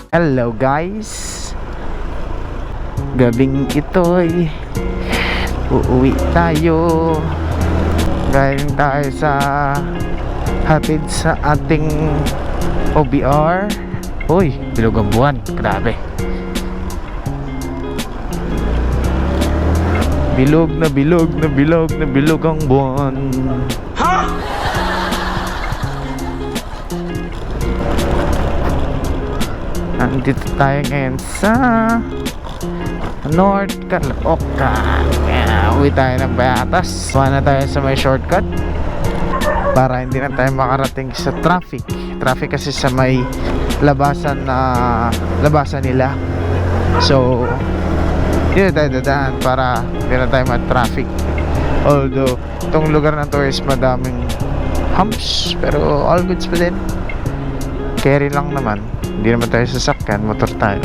Hello guys, gabing ito'y uuwi tayo. Galing tayo sa hatid sa ating OBR. Uy, bilog ang buwan, grabe. Bilog na bilog na bilog na bilog ang buwan. Nandito tayo ngayon sa North Caloocan. Uwi tayo ng Bayatas. Mana tayo sa may shortcut para hindi na tayo makarating sa traffic. Traffic kasi sa may labasan nila. So hindi na tayo dadaan para hindi na tayo ma-traffic. Although itong lugar na to is madaming humps, pero all goods pa din. Carry lang naman. Hindi naman tayo sasakyan, motor tayo.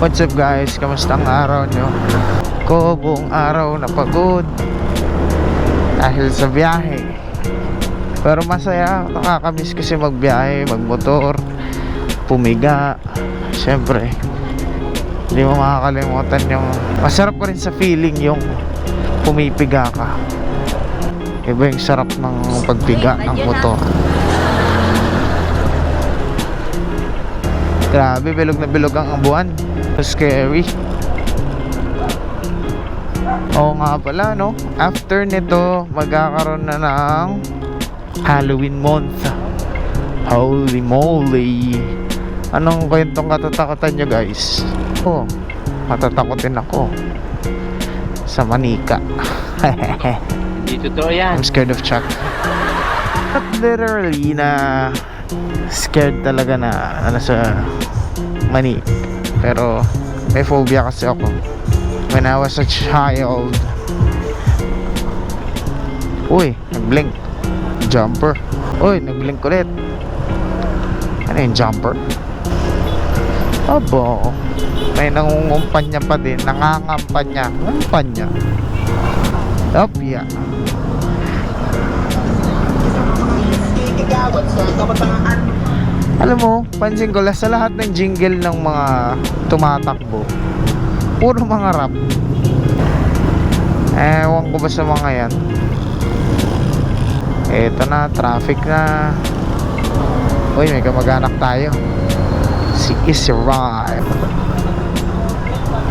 What's up guys? Kamusta ang araw nyo? Ko buong araw napagod dahil sa biyahe. Pero masaya, nakakamiss kasi magbiyahe, magmotor, pumiga. Siyempre, hindi mo makakalimutan yung masarap pa rin sa feeling yung pumipiga ka. Iba yung sarap ng pagpiga ng motor. Grabe, bilog na bilog ang buwan. Scary. Oo nga pala, no? After nito, magkakaroon na ng Halloween month. Holy moly. Anong kwentong katatakutan nyo guys? Oh, matatakotin ako sa manika. Hindi totoo yan. I'm scared of Chuck. Not literally na scared talaga na sa manik. Pero may phobia kasi ako when I was a child. Uy, nag-blink. Jumper. Uy, nag-blink ulit. Ano yung jumper? Abo, may nangungumpanya pa din. Nangangampanya. Ngumpanya. Opya. Alam mo, pansin ko sa lahat ng jingle ng mga tumatakbo, puro mga rap. Ewan ko ba sa mga yan. Eto na, traffic na. Uy, may kamag-anak tayo. Si Israel.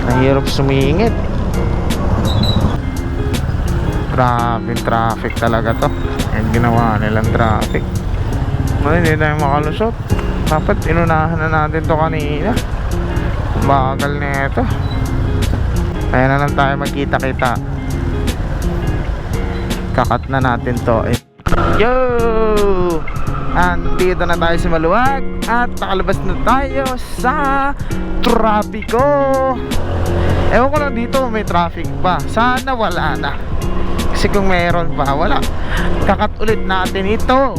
Nahirap sumingit. Grabe traffic talaga to. Yung ginawa nilang traffic. Hindi tayo makalusot. Dapat inunahan na natin to kanina. Bagal na ito. Kaya na lang tayo magkita-kita. Kakat na natin to. Yo! Andito na tayo sa Maluwag. At nakalabas na tayo sa trapiko. Ewan ko lang dito may traffic pa. Sana wala na. Kasi kung mayroon pa, wala. Kakat ulit natin ito.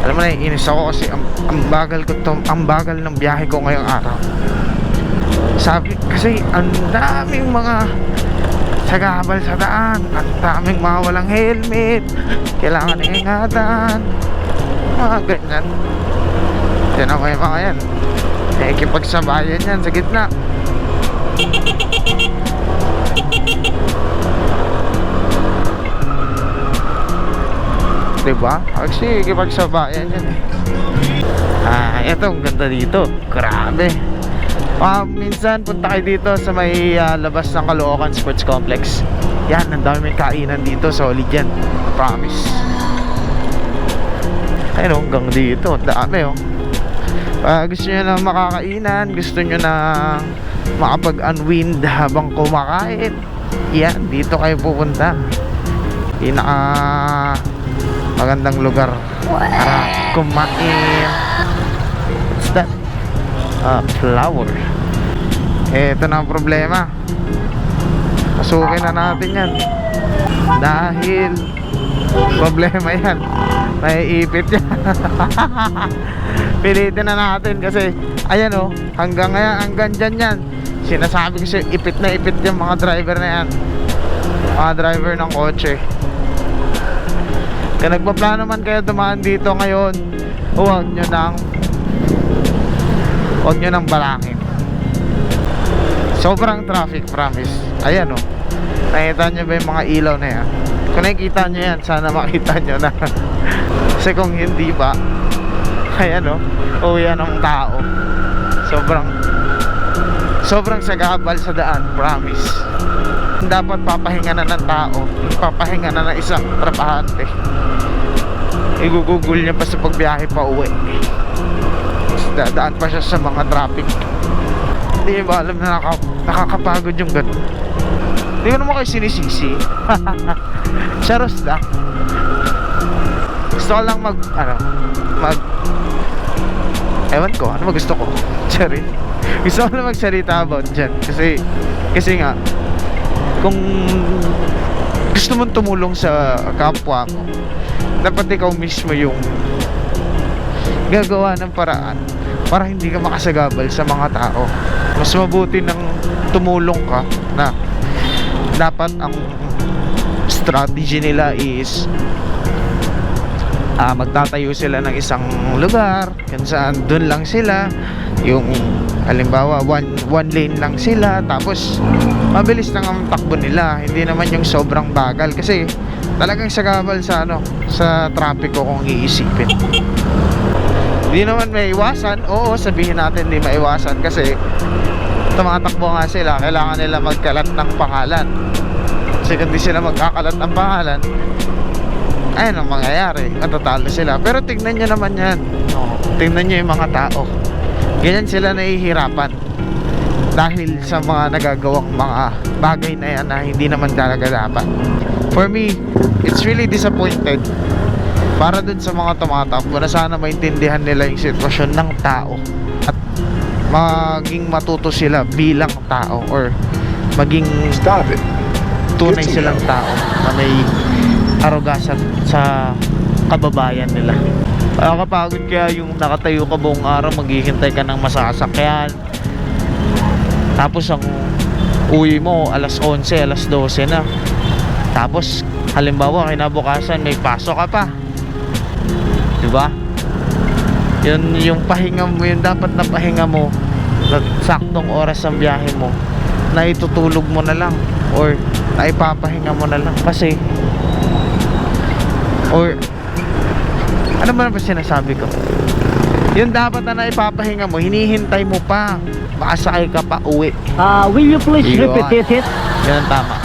Alam mo na, inis ako kasi ang bagal ng biyahe ko ngayong araw. Sabi kasi ang daming mga sagabal sa daan, ang daming mga walang helmet, kailangan ingatan, mga ganyan. Tiyan ako yung mga yan, nakikipagsabayan yan sa gitna. Diba? Kasi ikipagsabayan yan eh. Ito ang ganda dito. Grabe. Minsan punta kayo dito sa may labas ng Caloocan Sports Complex. Yan, ang dami may kainan dito. Solid yan, promise. Ayun, hanggang dito dami oh. Gusto nyo na makakainan, gusto nyo na makapag-unwind habang kumakain, yan, dito kayo pupunta. Pinaka magandang lugar para kumain. What's that? Flower. Ito na ang problema. Pasukin na natin yan dahil problema yan, naiipit yan. Pilitin na natin kasi ayan oh, hanggang ngayon, hanggang dyan yan. Sinasabi ko siya, ipit na ipit yung mga driver na yan. mga driver ng kotse. Kaya nagpaplano man kayo dumaan dito ngayon, huwag nyo nang balangin. Sobrang traffic, promise. Ayan oh, nakita nyo ba yung mga ilaw na yan? Kung nakikita nyo yan, sana makita nyo na. Kasi kung hindi ba, ayan oh, uwian ng tao. Sobrang sagabal sa daan, promise. Dapat papahinga na ng tao, papahinga na ng isang trabahante. Igugugol niya pa sa pagbiyahe pa uwi. Dadaan pa siya sa mga traffic. Hindi ba alam na nakakapagod yung ganun? Hindi ko naman kayo sinisisi. Charos lang. Gusto ko lang ewan ko, ano ba gusto ko? Sorry. Gusto ko lang magsalita about dyan. Kasi nga, kung gusto mong tumulong sa kapwa mo, dapat ikaw mismo yung gagawa ng paraan para hindi ka makasagabal sa mga tao. Mas mabuti nang tumulong ka na dapat ang strategy nila is magtatayo sila ng isang lugar kung saan dun lang sila, yung halimbawa one lane lang sila, tapos mabilis lang ang takbo nila, hindi naman yung sobrang bagal. Kasi talagang sagabal sa trapiko kung iisipin. Hindi naman may iwasan. Oo, sabihin natin hindi maiwasan kasi tumatakbo nga sila, kailangan nila magkalat ng pangalan. Kasi kung di sila magkakalat ng pangalan, ayun ang mangyayari, matatalo sila. Pero tignan nyo naman yan, tignan nyo yung mga tao, ganyan sila nahihirapan dahil sa mga nagagawang mga bagay na yan na hindi naman talaga dapat. For me, it's really disappointed para dun sa mga tumatakbo na sana maintindihan nila yung sitwasyon ng tao at maging matuto sila bilang tao, or maging tunay silang tao na may arugasan sa kababayan nila. Nakakapagod kaya yung nakatayo ka buong araw, maghihintay ka ng masasakyan, tapos ang uwi mo alas 11, alas 12 na, tapos halimbawa kinabukasan may pasok ka pa, diba? Yun yung pahinga mo, yung dapat na pahinga mo, saktong oras ng biyahe mo, na itutulog mo na lang or na ipapahinga mo na lang. Kasi or ano ba sinasabi ko, yung dapat na ipapahinga mo, hinihintay mo pa, makasakay ka pa uwi. Will you please repeat it? Yan ang tama.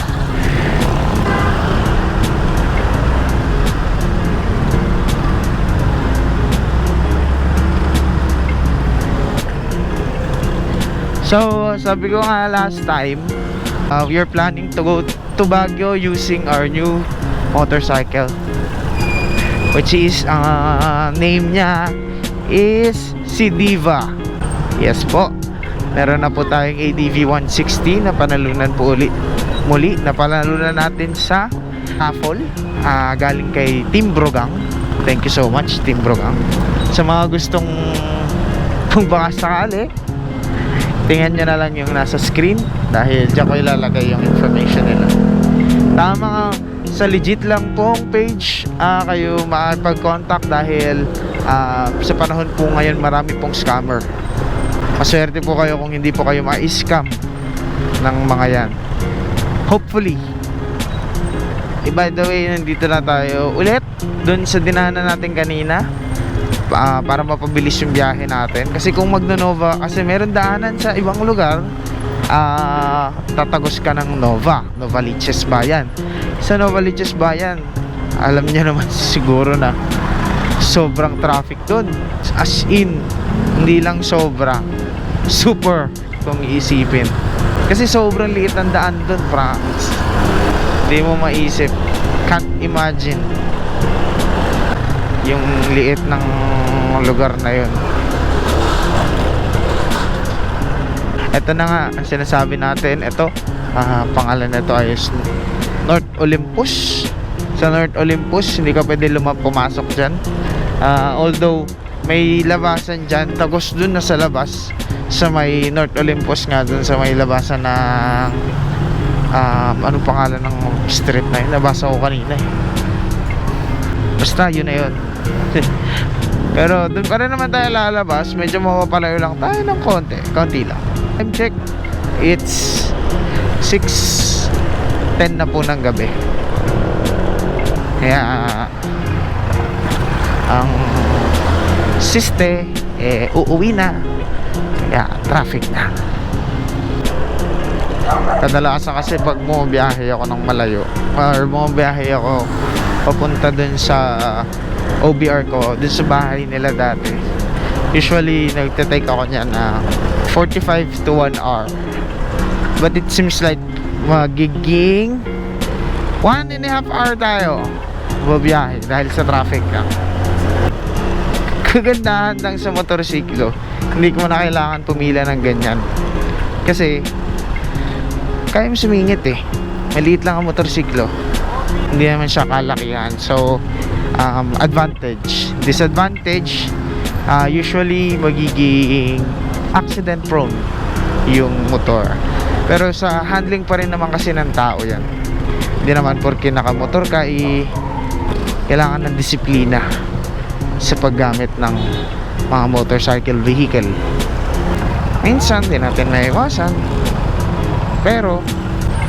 So, sabi ko nga last time, we are planning to go to Baguio using our new motorcycle, which is name niya is si Diva. Yes po, meron na po tayong ADV 160 na panalunan po muli na panalunan natin sa raffle, galing kay Team Brogang. Thank you so much Team Brogang. Sa mga gustong kung baka sakali, tingnan nyo na lang yung nasa screen dahil dyan ko ilalagay yung information nila. Tama, sa legit lang pong page kayo makipag-contact dahil sa panahon po ngayon marami pong scammer. Maswerte po kayo kung hindi po kayo ma-scam ng mga yan, hopefully. By the way, nandito na tayo ulit dun sa dinahanan natin kanina, para mapabilis yung biyahe natin. Kasi kung Magno-Nova, kasi meron daanan sa ibang lugar, tatagos ka ng Novaliches Bayan. Sa Novaliches Bayan, alam niyo naman siguro na sobrang traffic doon. As in, hindi lang sobra, super kung iisipin. Kasi sobrang liit ang daan doon, promise. Hindi mo maisip, can't imagine yung liit ng lugar na yun. Ito na nga ang sinasabi natin. Ito, pangalan nito ay North Olympus. Sa North Olympus, hindi ka pwede pumasok dyan. Although may labasan dyan, tagos dun na sa labas, sa may North Olympus nga, dun sa may labasan ng Anong pangalan ng street na yun? Nabasa ko kanina eh. Basta yun na yun. Pero doon pa rin naman tayo lalabas. Medyo mapapalayo lang tayo ng konti lang. Time check, it's 6:10 na po ng gabi. Kaya ang siste uuwi na. Kaya traffic na. Kadalasan kasi pag bumabiyahe ako ng malayo or bumabiyahe ako papunta dun sa OBR ko, dun sa bahay nila dati, usually nagte-take ako niyan na 45 to 1 hour, but it seems like magiging 1.5 hour tayo bumabiyahe dahil sa traffic ka. Kagandahan lang sa motorsiklo, hindi ko na kailangan pumila ng ganyan kasi kaya mo sumingit eh. Maliit lang ang motorsiklo, hindi naman siya kalakihan. So advantage. Disadvantage, usually magiging accident prone yung motor. Pero sa handling pa rin naman kasi ng tao yan. Hindi naman porke nakamotor ka kailangan ng disiplina sa paggamit ng mga motorcycle vehicle. Minsan di natin maiwasan, pero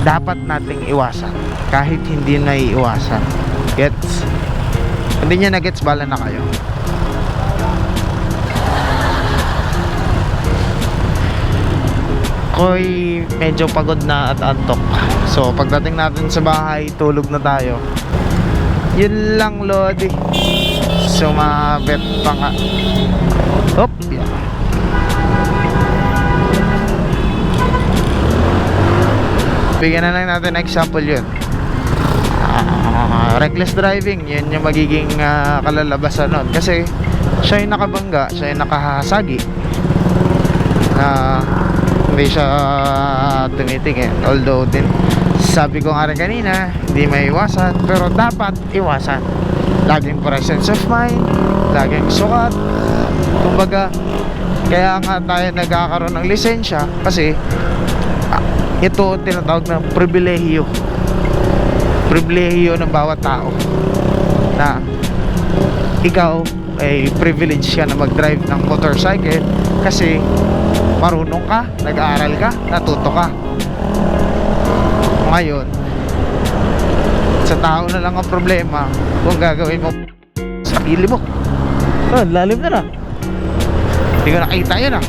dapat nating iwasan kahit hindi na iiwasan. Gets? Hindi nyo na gets, bala na kayo. Ako'y medyo pagod na at antok. So pagdating natin sa bahay, tulog na tayo. Yun lang, Lodi. Sumabit pa nga. Hop, yeah. Bigyan na lang natin example yun. Reckless driving, yun yung magiging kalalabasan nun. Kasi siya yung nakabangga, siya yung nakahasagi na hindi siya tumitingin. Although din, sabi ko nga rin kanina, hindi may iwasan, pero dapat iwasan. Laging presence of mind, laging sukat. Kumbaga, kaya nga tayo nagkakaroon ng lisensya kasi ito tinatawag na pribilehiyo ng bawat tao, na ikaw ay privilege ka na mag-drive ng motorcycle kasi marunong ka, nag-aaral ka, natuto ka. Ngayon sa tao na lang ang problema kung gagawin mo sa sarili mo. Lalim na. Hindi ko nakita yun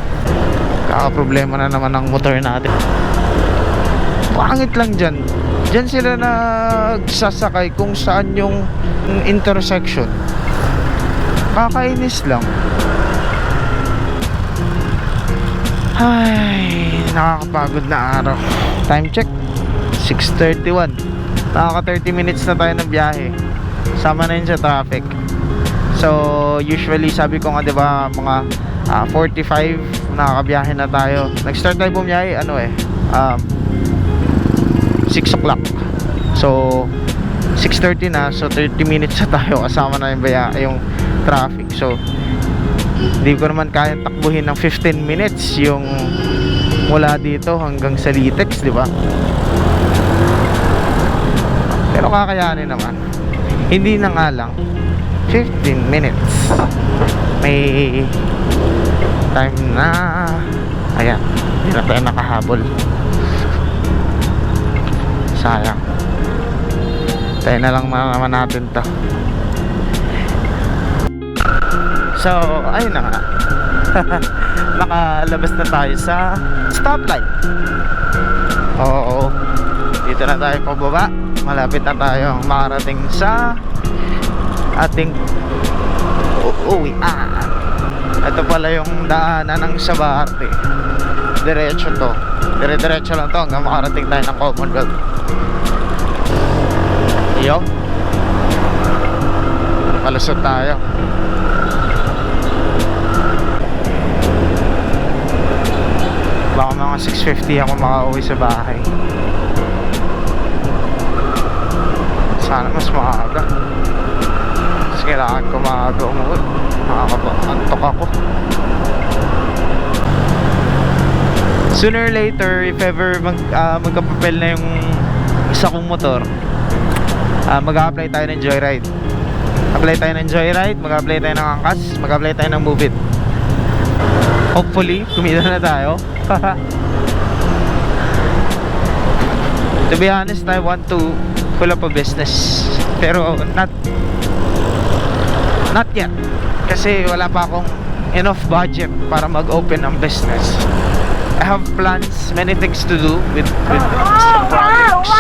kaka-problema na naman ng motor natin. Pangit lang dyan sila nagsasakay kung saan yung intersection. Kakainis lang. Ay, nakakapagod na araw. Time check, 6:31. Nakaka 30 minutes na tayo ng biyahe. Sama na yun sa traffic. So usually sabi ko nga diba mga 45 nakakabiyahe na tayo. Nag-start tayo bumiyahe 6 o'clock. So 6:30 na, so 30 minutes na tayo kasama na yung traffic. So hindi ko naman kaya takbuhin ng 15 minutes yung mula dito hanggang sa Litex, di ba? Pero kakayanin naman. Hindi na nga lang 15 minutes. May time na ayan, hindi na tayo nakahabol. Sayang. Tayo na lang naman natin to. So, ayun na nga. Nakalabas na tayo sa stoplight. Oo. Dito na tayo pababa. Malapit na tayo makarating sa ating uuwian. Ito pala yung daanan ng Sabarte. Diretso to. Dire-diretso lang to hanggang makarating tayo ng Commonwealth. Yo. Palusot tayo. Baka mga 6:50 ako makauwi sa bahay. Sana mas maaga. Mas kailangan ko maaga umuwi. Nakakaantok ako. sooner or later, if ever magkapapel na yung isa kong motor, mag-a-apply tayo ng Joyride. Apply tayo ng Joyride, mag-apply tayo ng Angkas, mag-apply tayo ng Move It. Hopefully, kumita na tayo. To be honest, I want to pull up a business, pero not yet, kasi wala pa akong enough budget para mag-open ng business. I have plans, many things to do with some projects.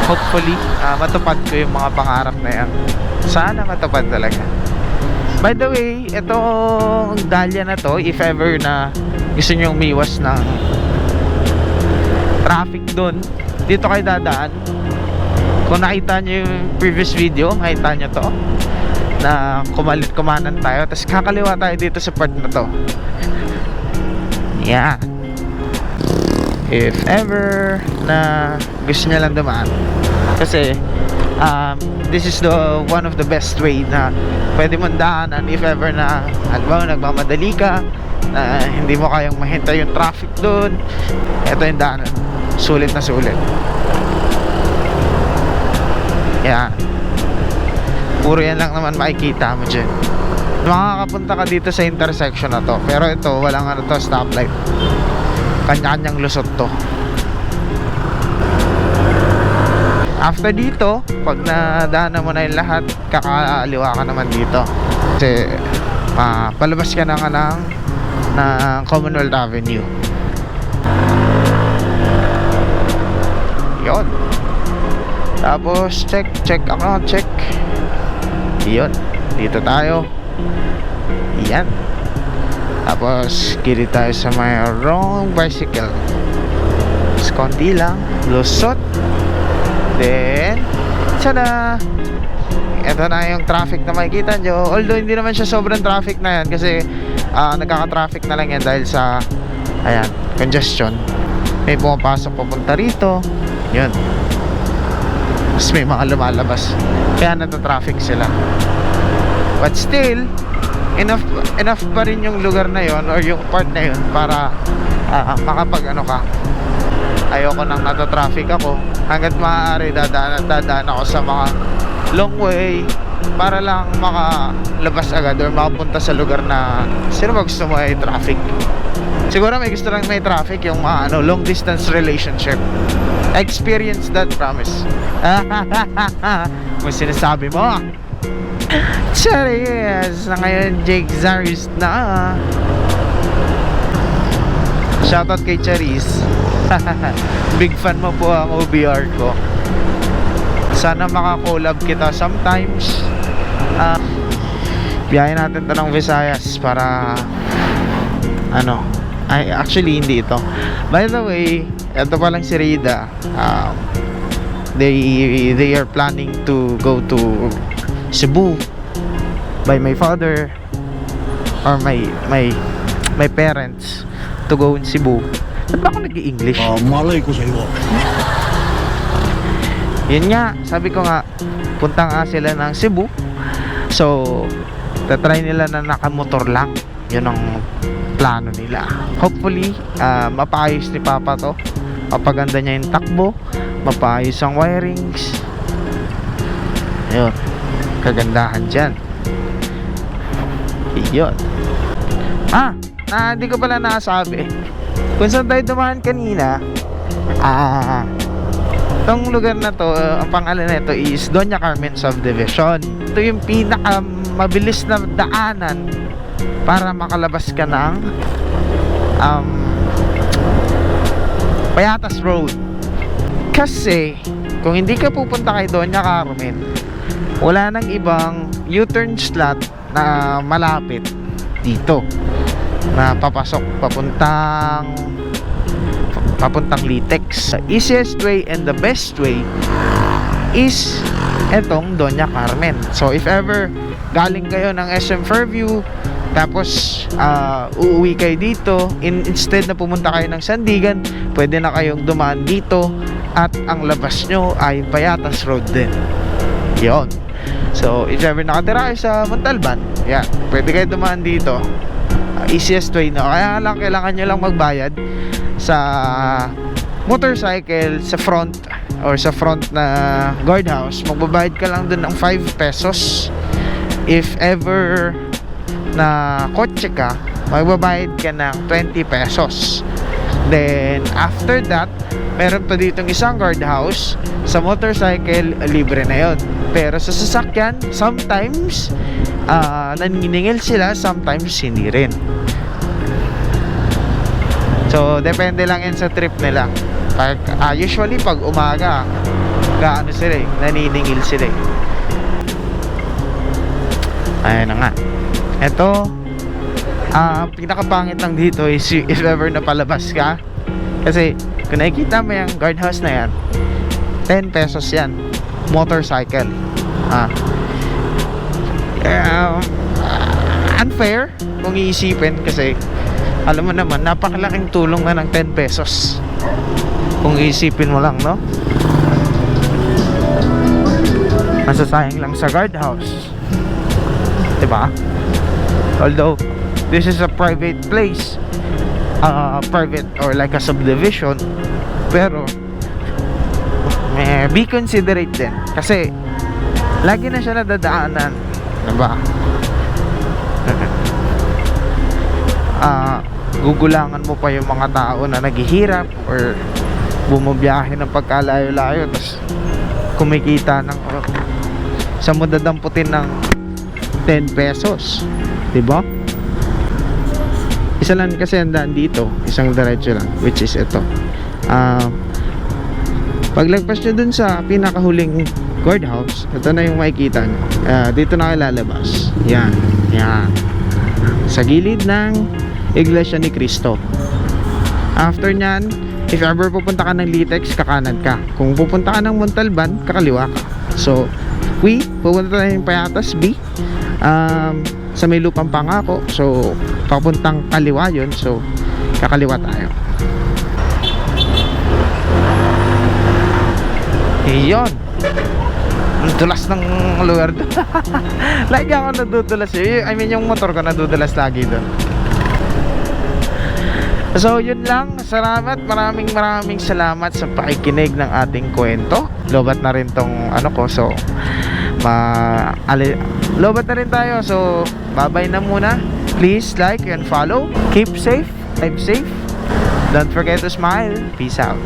Hopefully, matupad ko yung mga pangarap na yan. Sana matupad talaga. By the way, itong Dahlia na to, if ever na gusto nyo umiwas ng traffic doon, dito kayo dadaan. Kung nakita nyo yung previous video, makita nyo to, na kumanan tayo, tapos kakaliwa tayo dito sa part na to. Yeah. If ever na gusto nyo lang dumaan, kasi this is the one of the best way na pwede mong daanan if ever na nagmamadali ka, hindi mo kayang mahintay yung traffic doon. Ito yung daanan, sulit na sulit. Yeah. Puro yan lang naman makikita mo dyan. Makakapunta ka dito sa intersection na to, pero ito walang ano to, stoplight. Kanya-kanyang lusot to. After dito, pag nadaanan mo na yung lahat, kakaliwa ka naman dito. Kasi palabas ka na nga ng Commonwealth Avenue. Yun. Tapos check account, check. Yun, dito tayo. Yan. Tapos kili tayo sa may wrong bicycle. Tapos konti lang, lusot. Then tada! Ito na yung traffic na makikita nyo. Although hindi naman siya sobrang traffic na yan, kasi nagkaka-traffic na lang yan dahil sa ayan, congestion. May pumapasok papunta rito. Yun. Tapos may mga lumalabas, kaya nata-traffic sila. But still, enough pa rin yung lugar na yon or yung part na yon para makapag ano ka. Ayoko nang nata-traffic ako. Hanggat maaari dadaan ako sa mga long way para lang makalabas agad or makapunta sa lugar na sino ba gusto mo ay traffic. Siguro may gusto lang may traffic yung mga long distance relationship. Experience that, promise. Kung sinasabi mo. Charis na ngayon, Jake Zarius na. Shoutout kay Charis. Big fan mo po ang OBR ko. Sana makakolab kita sometimes. Biyahin natin to ng Visayas para ay actually hindi ito. By the way, ito pa lang si Rida. They are planning to go to Cebu by my father or my parents to go in Cebu. Ba't ba ako nag-i-English? Malay ko sa iyo. Yun nga, sabi ko nga, punta nga sila ng Cebu. So, tatry nila na nakamotor lang. Yun ang plano nila. Hopefully, mapaayos ni Papa to. Mapaganda niya yung takbo, mapaayos ang wirings. Ayun, kagandahan dyan. Yun. Hindi ko pala nakasabi. Kung saan tayo dumaan kanina, itong lugar na to, ang pangalan na ito is Doña Carmen Subdivision. Ito yung pinaka mabilis na daanan para makalabas ka ng Payatas Road. Kasi kung hindi ka pupunta kay Doña Carmen, wala nang ibang U-turn slot na malapit dito na papasok papuntang Litex. The easiest way and the best way is etong Doña Carmen. So if ever galing kayo ng SM Fairview, tapos uuwi kayo dito, instead na pumunta kayo ng Sandigan, pwede na kayong dumaan dito at ang labas nyo ay Payatas Road din. Yon. So if ever nakatira kayo sa Montalban, yan, pwede kayo dumaan dito. Easiest way, no? Kaya lang kailangan nyo lang magbayad sa motorcycle sa front or sa front na guardhouse. Magbabayad ka lang dun ng 5 pesos. If ever na kotse ka, magbabayad ka ng 20 pesos. Then after that, meron pa ditong isang guardhouse. Sa motorcycle, libre na yon. Pero sa sasakyan, sometimes naniningil sila, sometimes hindi rin. So depende lang yan sa trip nila. Usually pag umaga, gaano sila eh, naniningil sila eh. Ayan na nga. Ito, pinakapangit lang dito is if ever napalabas ka. Kasi kung nakikita mo yung guardhouse na yan, 10 pesos yan, motorcycle. Unfair kung iisipin, kasi alam mo naman, napakalaking tulong na ng 10 pesos kung iisipin mo lang, no? Masasayang lang sa guardhouse, diba? Although this is a private place, private or like a subdivision, pero be considerate din, kasi lagi na siya nadadaanan, diba? Gugulangan mo pa yung mga tao na naghihirap or bumabiyahe ng pagkalayo-layo, tapos kumikita ng sa mo dadamputin ng 10 pesos, diba? Isa lang kasi ang daan dito, isang diretso lang, which is ito. Paglagpas nyo dun sa pinakahuling guardhouse, ito na yung makikita nyo. Dito na kayo lalabas. Yan, yan, sa gilid ng Iglesia ni Cristo. After nyan, if ever pupunta ka ng Litex, kakanan ka. Kung pupunta ka ng Montalban, kakaliwa ka. So pupunta tayo ng Payatas B, sa may lupang Pangako. So papuntang kaliwa yun, so kakaliwa tayo. Iyon, ang dulas ng lugar doon. Lagi ako nadudulas eh. I mean, yung motor ko nadudulas lagi doon. So yun lang, salamat, maraming salamat sa pakikinig ng ating kwento. Lobat na rin tong ano ko, so lobat na rin tayo. So bye-bye na muna. Please like and follow. Keep safe, I'm safe. Don't forget to smile. Peace out.